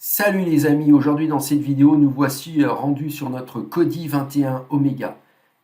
Salut les amis, aujourd'hui dans cette vidéo, nous voici rendus sur notre Kodi 21 Omega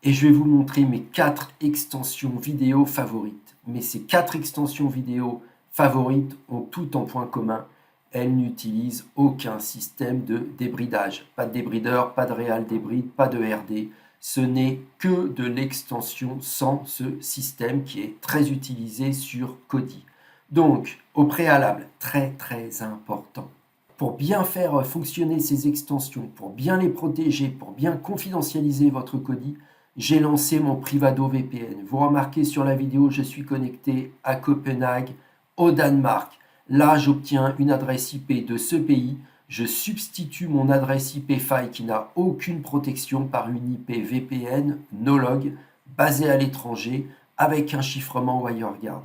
et je vais vous montrer mes 4 extensions vidéo favorites. Mais ces 4 extensions vidéo favorites ont tout en point commun, elles n'utilisent aucun système de débridage. Pas de débrideur, pas de réal débride, pas de RD. Ce n'est que de l'extension sans ce système qui est très utilisé sur Kodi. Donc, au préalable, très important. Pour bien faire fonctionner ces extensions, pour bien les protéger, pour bien confidentialiser votre Kodi, j'ai lancé mon Privado VPN. Vous remarquez sur la vidéo, je suis connecté à Copenhague, au Danemark. Là, j'obtiens une adresse IP de ce pays. Je substitue mon adresse IP faille qui n'a aucune protection par une IP VPN no-log basée à l'étranger avec un chiffrement WireGuard.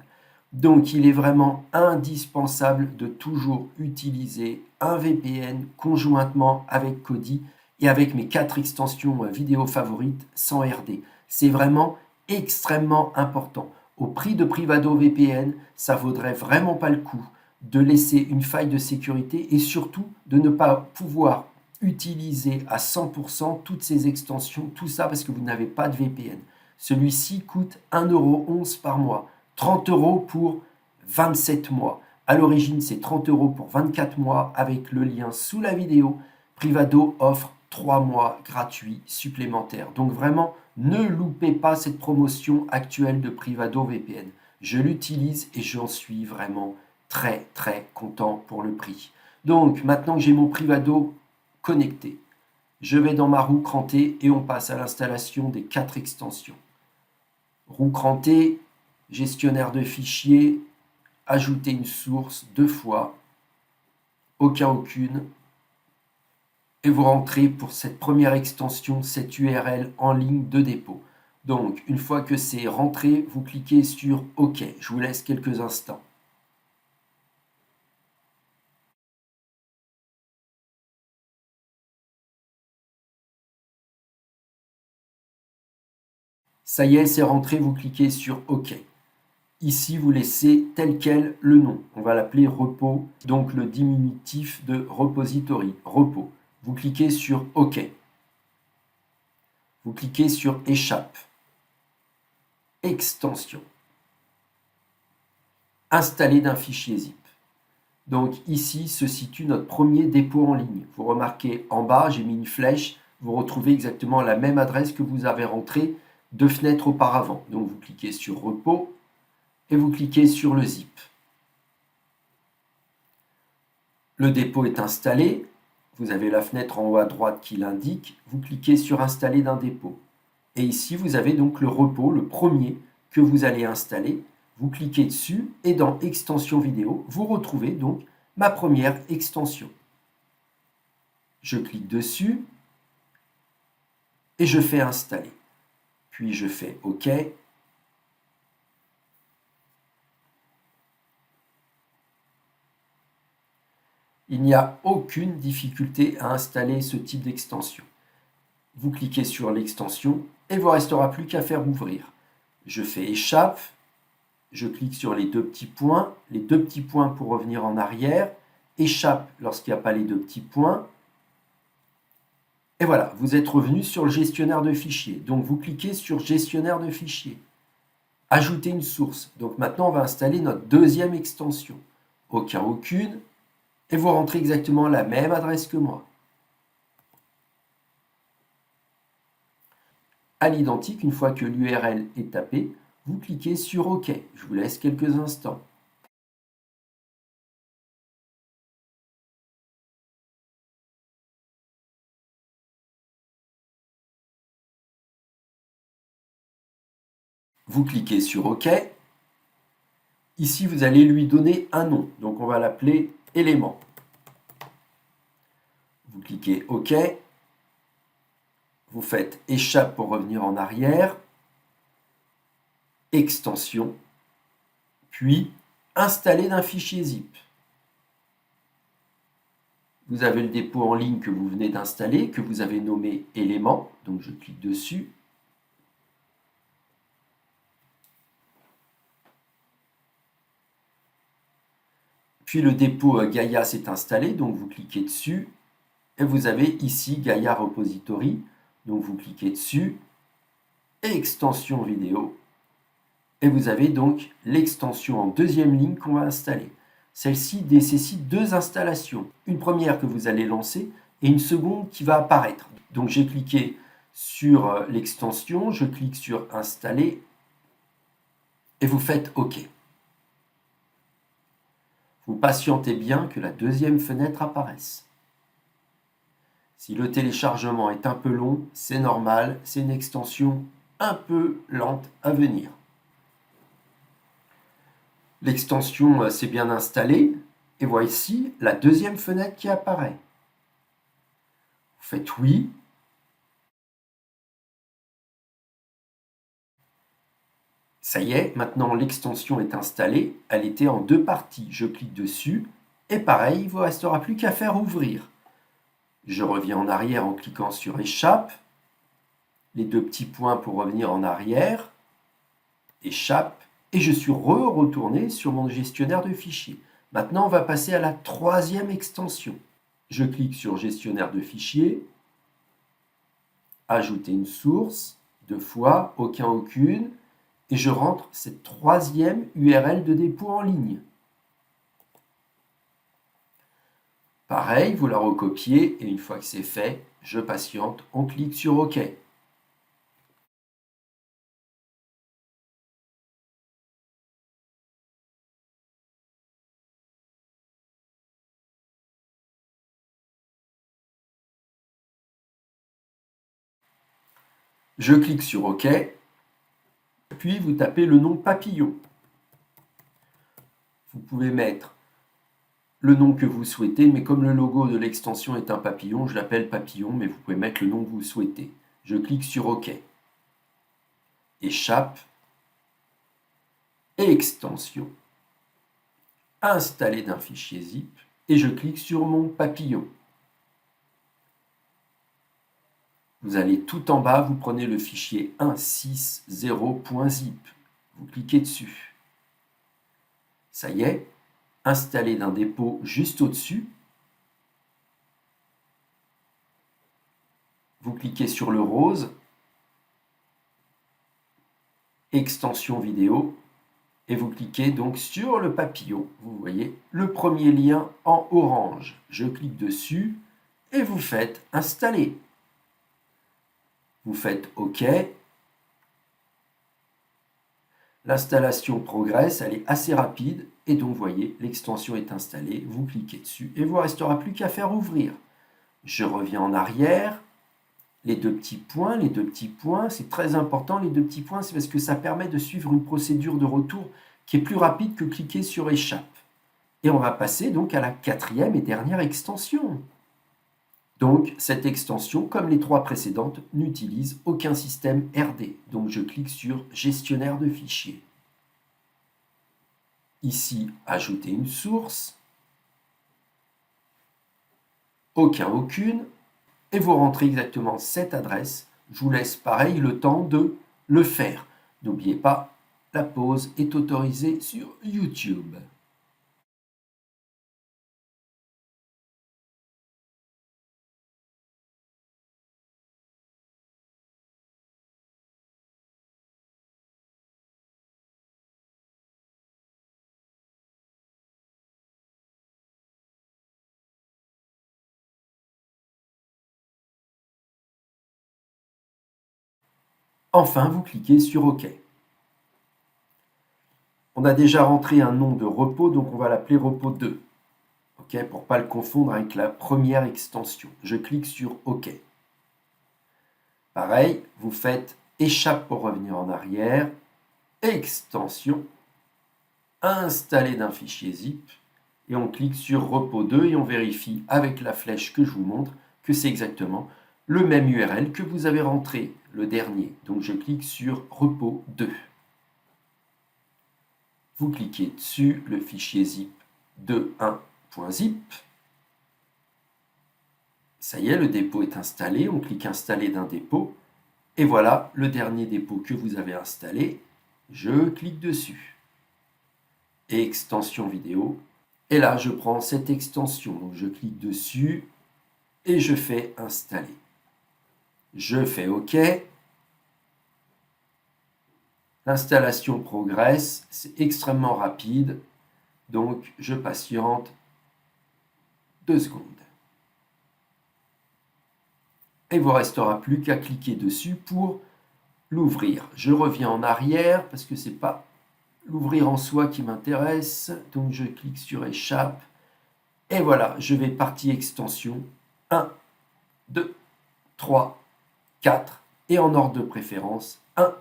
Donc, il est vraiment indispensable de toujours utiliser un VPN conjointement avec Kodi et avec mes 4 extensions vidéo favorites sans RD. C'est vraiment extrêmement important. Au prix de Privado VPN, ça vaudrait vraiment pas le coup de laisser une faille de sécurité et surtout de ne pas pouvoir utiliser à 100% toutes ces extensions, tout ça parce que vous n'avez pas de VPN. Celui-ci coûte 1,11 € par mois. 30 € pour 27 mois. À l'origine, c'est 30 € pour 24 mois avec le lien sous la vidéo. Privado offre 3 mois gratuits supplémentaires. Donc vraiment, ne loupez pas cette promotion actuelle de Privado VPN. Je l'utilise et j'en suis vraiment très content pour le prix. Donc maintenant que j'ai mon Privado connecté, je vais dans ma roue crantée et on passe à l'installation des 4 extensions. Roue crantée, gestionnaire de fichiers, ajouter une source 2 fois, aucune, et vous rentrez pour cette première extension, cette URL en ligne de dépôt. Donc, une fois que c'est rentré, vous cliquez sur OK. Je vous laisse quelques instants. Ça y est, c'est rentré, vous cliquez sur OK. Ici, vous laissez tel quel le nom. On va l'appeler repos, donc le diminutif de repository, repos. Vous cliquez sur OK. Vous cliquez sur échappe, extension, installer d'un fichier zip. Donc ici se situe notre premier dépôt en ligne. Vous remarquez en bas, j'ai mis une flèche. Vous retrouvez exactement la même adresse que vous avez rentrée 2 fenêtres auparavant. Donc vous cliquez sur repos et vous cliquez sur le zip. Le dépôt est installé. Vous avez la fenêtre en haut à droite qui l'indique. Vous cliquez sur installer d'un dépôt. Et ici, vous avez donc le repos, le premier que vous allez installer. Vous cliquez dessus et dans extension vidéo, vous retrouvez donc ma première extension. Je clique dessus et je fais installer. Puis je fais OK. Il n'y a aucune difficulté à installer ce type d'extension. Vous cliquez sur l'extension et il ne vous restera plus qu'à faire ouvrir. Je fais échappe, je clique sur les 2 petits points pour revenir en arrière, échappe lorsqu'il n'y a pas les 2 petits points. Et voilà, vous êtes revenu sur le gestionnaire de fichiers. Donc vous cliquez sur gestionnaire de fichiers. Ajouter une source. Donc maintenant on va installer notre deuxième extension. Aucune. Et vous rentrez exactement la même adresse que moi. À l'identique, une fois que l'URL est tapée, vous cliquez sur OK. Je vous laisse quelques instants. Vous cliquez sur OK. Ici, vous allez lui donner un nom. Donc, on va l'appeler élément. Vous cliquez OK. Vous faites échappe pour revenir en arrière. Extension. Puis, installer d'un fichier zip. Vous avez le dépôt en ligne que vous venez d'installer, que vous avez nommé élément. Donc, je clique dessus. Puis le dépôt Gaia s'est installé, donc vous cliquez dessus et vous avez ici Gaia Repository. Donc vous cliquez dessus, extension vidéo, et vous avez donc l'extension en deuxième ligne qu'on va installer. Celle-ci nécessite deux installations, une première que vous allez lancer et une seconde qui va apparaître. Donc j'ai cliqué sur l'extension, je clique sur installer et vous faites OK. Vous patientez bien que la deuxième fenêtre apparaisse. Si le téléchargement est un peu long, c'est normal, c'est une extension un peu lente à venir. L'extension s'est bien installée et voici la deuxième fenêtre qui apparaît. Vous faites oui. Ça y est, maintenant l'extension est installée, elle était en deux parties. Je clique dessus et pareil, il ne vous restera plus qu'à faire ouvrir. Je reviens en arrière en cliquant sur échappe, les deux petits points pour revenir en arrière, échappe, et je suis retourné sur mon gestionnaire de fichiers. Maintenant, on va passer à la troisième extension. Je clique sur gestionnaire de fichiers, ajouter une source, deux fois, aucune, et je rentre cette troisième URL de dépôt en ligne. Pareil, vous la recopiez, et une fois que c'est fait, je patiente, on clique sur OK. Je clique sur OK, puis vous tapez le nom Papillon. Vous pouvez mettre le nom que vous souhaitez, mais comme le logo de l'extension est un papillon, je l'appelle Papillon, mais vous pouvez mettre le nom que vous souhaitez. Je clique sur OK. Échappe, extension, installer d'un fichier zip, et je clique sur mon papillon. Vous allez tout en bas, vous prenez le fichier 160.zip. Vous cliquez dessus. Ça y est, installé d'un dépôt juste au-dessus. Vous cliquez sur le rose, extension vidéo, et vous cliquez donc sur le papillon. Vous voyez le premier lien en orange. Je clique dessus et vous faites installer. Vous faites OK. L'installation progresse, elle est assez rapide et donc vous voyez l'extension est installée. Vous cliquez dessus et il ne vous restera plus qu'à faire ouvrir. Je reviens en arrière. Les deux petits points, c'est très important. Les deux petits points, c'est parce que ça permet de suivre une procédure de retour qui est plus rapide que cliquer sur échappe. Et on va passer donc à la quatrième et dernière extension. Donc cette extension, comme les trois précédentes, n'utilise aucun système RD. Donc je clique sur gestionnaire de fichiers. Ici, ajouter une source. Aucune. Et vous rentrez exactement cette adresse. Je vous laisse pareil le temps de le faire. N'oubliez pas, la pause est autorisée sur YouTube. Enfin, vous cliquez sur OK. On a déjà rentré un nom de repos, donc on va l'appeler repos 2. OK, pour ne pas le confondre avec la première extension. Je clique sur OK. Pareil, vous faites échappe pour revenir en arrière, extension, installer d'un fichier zip, et on clique sur repos 2 et on vérifie avec la flèche que je vous montre que c'est exactement le même URL que vous avez rentré, le dernier. Donc je clique sur repos 2. Vous cliquez dessus, le fichier zip 2.1.zip. Ça y est, le dépôt est installé. On clique installer d'un dépôt. Et voilà le dernier dépôt que vous avez installé. Je clique dessus. Extension vidéo. Et là, je prends cette extension. Donc, je clique dessus et je fais installer. Je fais OK. L'installation progresse. C'est extrêmement rapide. Donc, je patiente 2 secondes. Et il ne vous restera plus qu'à cliquer dessus pour l'ouvrir. Je reviens en arrière parce que ce n'est pas l'ouvrir en soi qui m'intéresse. Donc, je clique sur Échappe. Et voilà, je vais partie extension 1, 2, 3, 4. Et en ordre de préférence 1,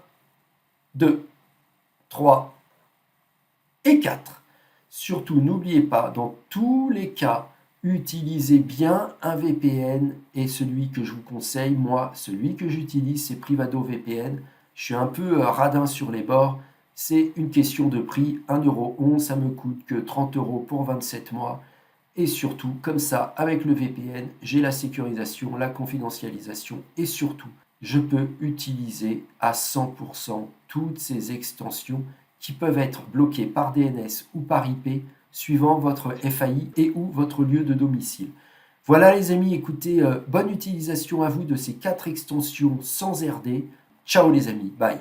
2, 3 et 4. Surtout, n'oubliez pas, dans tous les cas, utilisez bien un VPN et celui que je vous conseille, moi, celui que j'utilise, c'est Privado VPN. Je suis un peu radin sur les bords. C'est une question de prix, 1,11 €, ça me coûte que 30 € pour 27 mois. Et surtout, comme ça, avec le VPN, j'ai la sécurisation, la confidentialisation et surtout, je peux utiliser à 100% toutes ces extensions qui peuvent être bloquées par DNS ou par IP suivant votre FAI et ou votre lieu de domicile. Voilà les amis, écoutez, bonne utilisation à vous de ces 4 extensions sans RD. Ciao les amis, bye.